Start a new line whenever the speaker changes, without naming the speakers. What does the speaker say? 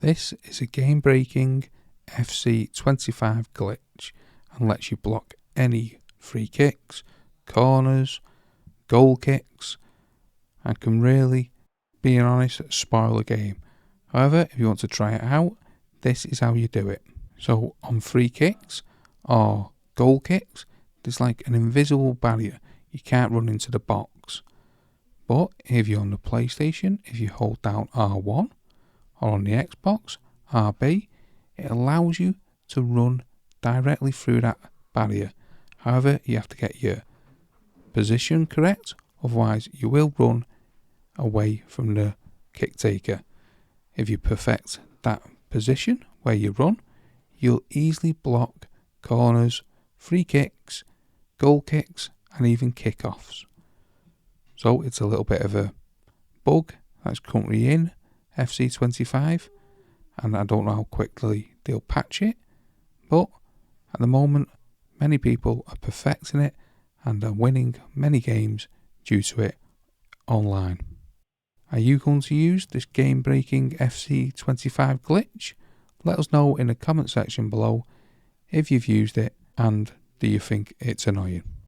This is a game-breaking FC25 glitch and lets you block any free kicks, corners, goal kicks, and can really, being honest, spoil a game. However, if you want to try it out, this is how you do it. So on free kicks or goal kicks, there's like an invisible barrier. You can't run into the box. But if you're on the PlayStation, if you hold down R1, or on the Xbox, RB, it allows you to run directly through that barrier. However, you have to get your position correct, otherwise you will run away from the kick taker. If you perfect that position where you run, you'll easily block corners, free kicks, goal kicks, and even kickoffs. So it's a little bit of a bug that's currently in FC25, and I don't know how quickly they'll patch it, but at the moment many people are perfecting it and are winning many games due to it online. Are you going to use this game-breaking FC25 glitch? Let us know in the comment section below if you've used it and do you think it's annoying.